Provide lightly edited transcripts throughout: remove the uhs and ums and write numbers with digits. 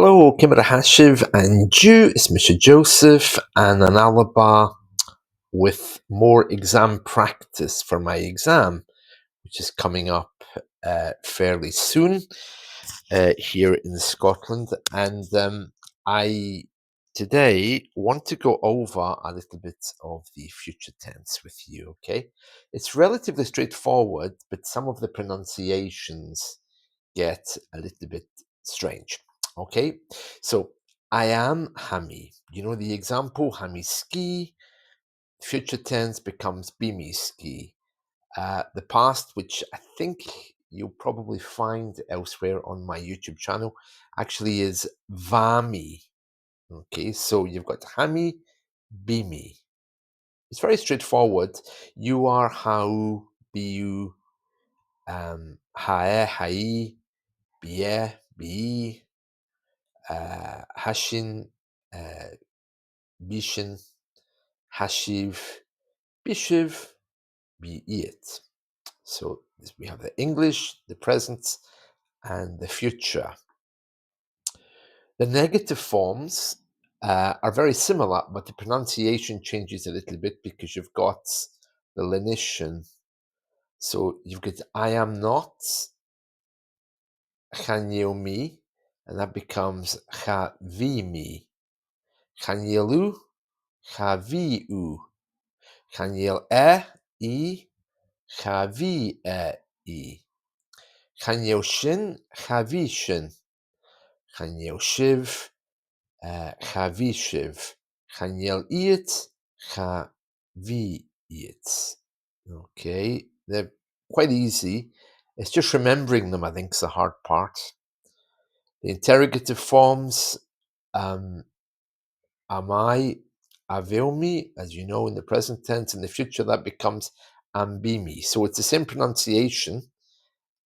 Hello, Kimera Hashiv and Jew. It's Mr. Joseph and an alibi with more exam practice for my exam, which is coming up fairly soon here in Scotland. And I today want to go over a little bit of the future tense with you, okay? It's relatively straightforward, but some of the pronunciations get a little bit strange. Okay, so I am Hami. You know the example, Hami ski. Future tense becomes Bimi ski. The past, which I think you'll probably find elsewhere on my YouTube channel, actually is Vami. Okay, so you've got Hami, Bimi. It's very straightforward. You are how, Biu, Hae, Hai, Bie, Bi, Hashin, uh, Bishin, Hashiv, Bishiv, Be it. So we have the English, the present, and the future. The negative forms are very similar, but the pronunciation changes a little bit because you've got the lenition. So you've got I am not, Chanyew me, and that becomes Chavi me. Chanyelu, Chavi u. Chanyel I, Chavi I. Chanyel shin, Chavi shin. Chanyel shiv, Chavi shiv. Chanyel iet, Chavi iet. Okay, they're quite easy. It's just remembering them, I think, is the hard part. The interrogative forms, am I, avilmi, as you know, in the present tense. In the future, that becomes ambimi. So it's the same pronunciation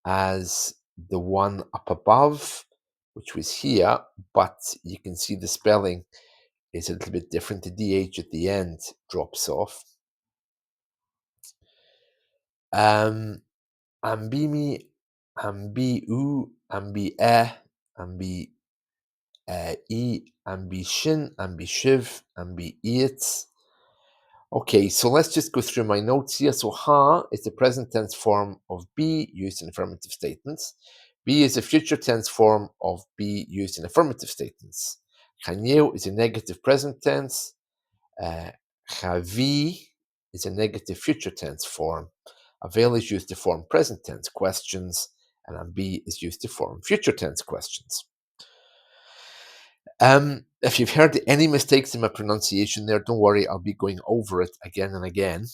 as the one up above, which was here, but you can see the spelling is a little bit different. The DH at the end drops off. Ambimi, ambi-u, ambi-e, ambi-e, ambi-shin, ambi-shiv, ambi-iet. Okay, so let's just go through my notes here. So ha is the present tense form of be used in affirmative statements. Be is a future tense form of be used in affirmative statements. Chanyew is a negative present tense. Chavi is a negative future tense form. Avail is used to form present tense questions, and ambi is used to form future tense questions. If you've heard any mistakes in my pronunciation there, don't worry, I'll be going over it again and again.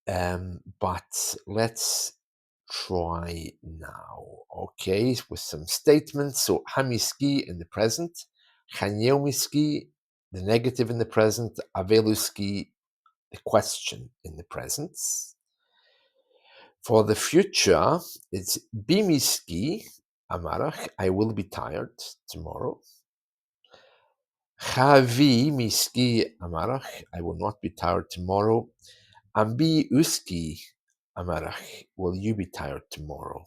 But let's try now, okay, with some statements. So, hamiski in the present, chanyeomiski, the negative in the present, aveluski, the question in the present. For the future, it's bimiski, amarach, I will be tired tomorrow. Chavi miski amarach, I will not be tired tomorrow. Ambi uski amarach, will you be tired tomorrow?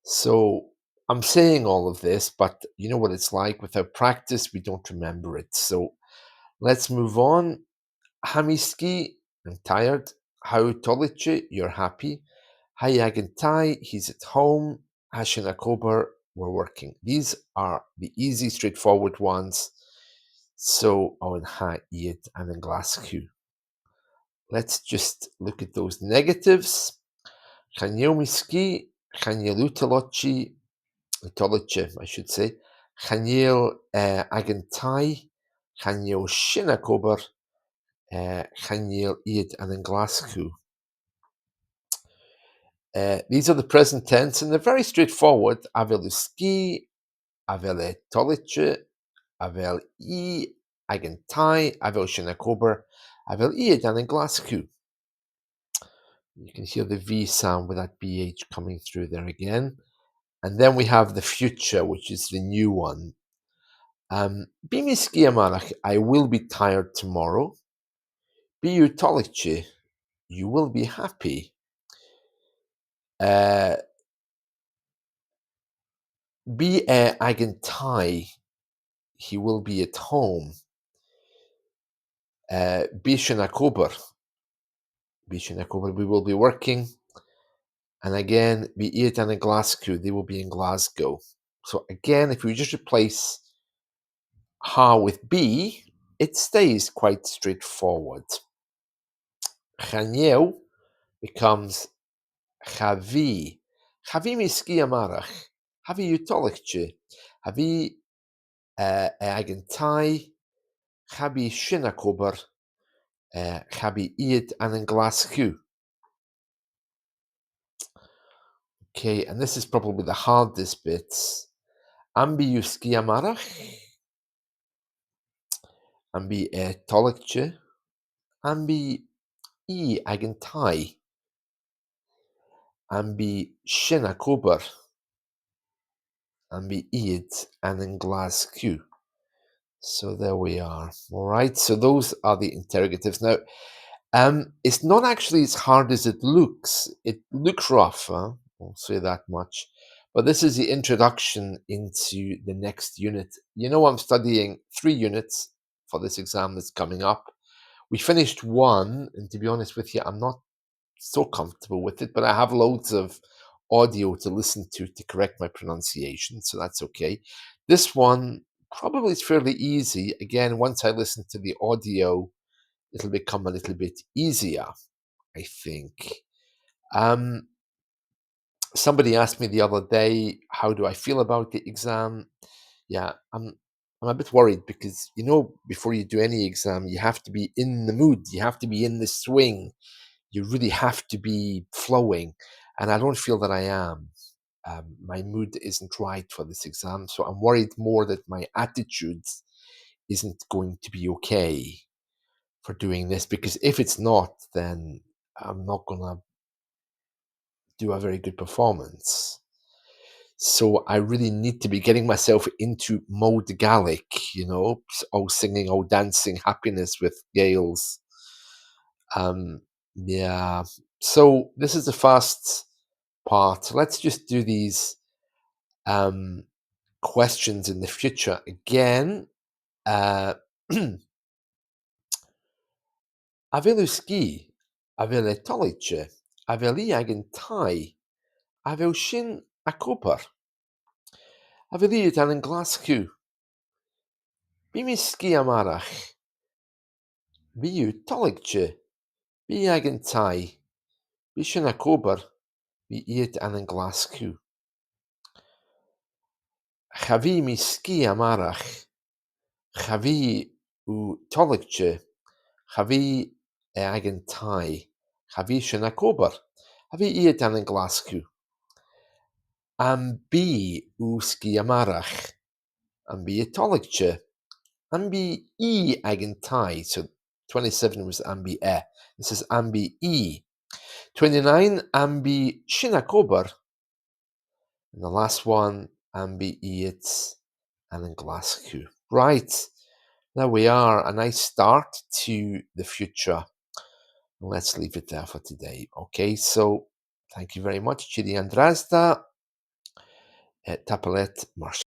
So I'm saying all of this, but you know what it's like. Without practice, we don't remember it. So let's move on. Hamiski, I'm tired. How tolichi, you're happy. Hayagentai, he's at home. Hashinakober, we're working. These are the easy, straightforward ones. So on ha yet and in Glasgow. Let's just look at those negatives. Chanyeomiski, Chanyelutalochi, Utolochi, I should say. Chanyel Agentai, Chanyel Shinakober, Chanyel Iad and in Glasgow. These are the present tense, and they're very straightforward. Aveluski, Avele Toliche, Avel I, Agentai, Avel Shinakober, Avel Iad and in Glasgow. You can hear the V sound with that BH coming through there again. And then we have the future, which is the new one. Bimiski amarach, I will be tired tomorrow. Biutolichi, you will be happy. Bí agin tai, he will be at home. Bí sin a kober, we will be working. And again, bí iad an in Glasgow, they will be in Glasgow. So again, if we just replace ha with be, it stays quite straightforward. Chanyew becomes chavi. Chavi mi ski amarach. Chavi utolikche. Chavi agin tai. Chavi shinakober. Chavi iad an in Glasgow. Okay, and this is probably the hardest bit. Ambi ski amarach. Ambi tolikche. Ambi I agin tai. Ambi shinakober. And be iad and in Glasgow. So there we are. All right. So those are the interrogatives. Now, it's not actually as hard as it looks. It looks rough. I'll say that much. But this is the introduction into the next unit. You know, I'm studying 3 units for this exam that's coming up. We finished 1, and to be honest with you, I'm not so comfortable with it, but I have loads of audio to listen to correct my pronunciation, so that's okay. This one probably is fairly easy. Again, once I listen to the audio, it'll become a little bit easier, I think. Somebody asked me the other day, how do I feel about the exam? Yeah, I'm a bit worried because, you know, before you do any exam, you have to be in the mood, you have to be in the swing. You really have to be flowing, and I don't feel that I am. My mood isn't right for this exam, so I'm worried more that my attitude isn't going to be okay for doing this, because if it's not, then I'm not going to do a very good performance. So I really need to be getting myself into mode Gaelic, you know, all singing, all dancing, happiness with Gaels. Yeah. So this is the first part. Let's just do these questions in the future again. Avelu ski, avele toliche, aveli agin tai, avel shin a cooper, aveli it an in Glasgow. Bimi ski amarach, biu toliche, bi agin tai, bi shin a cooper, bi it an in Glasgow. Chavi mi ski amarach, chavi u toliche, chavi agin tai, chavi shin a cooper, chavi it an in Glasgow. Am bi u ski amarach, am bi toliche, am bi I agin tai. So 27 was am bi e. This is am bi I. 29 am bi shinakober. And the last one, am bi it and in Glasgow. Right. There we are. A nice start to the future. Let's leave it there for today. Okay, so thank you very much. Chidi Andrazda. Tapalet Marsh.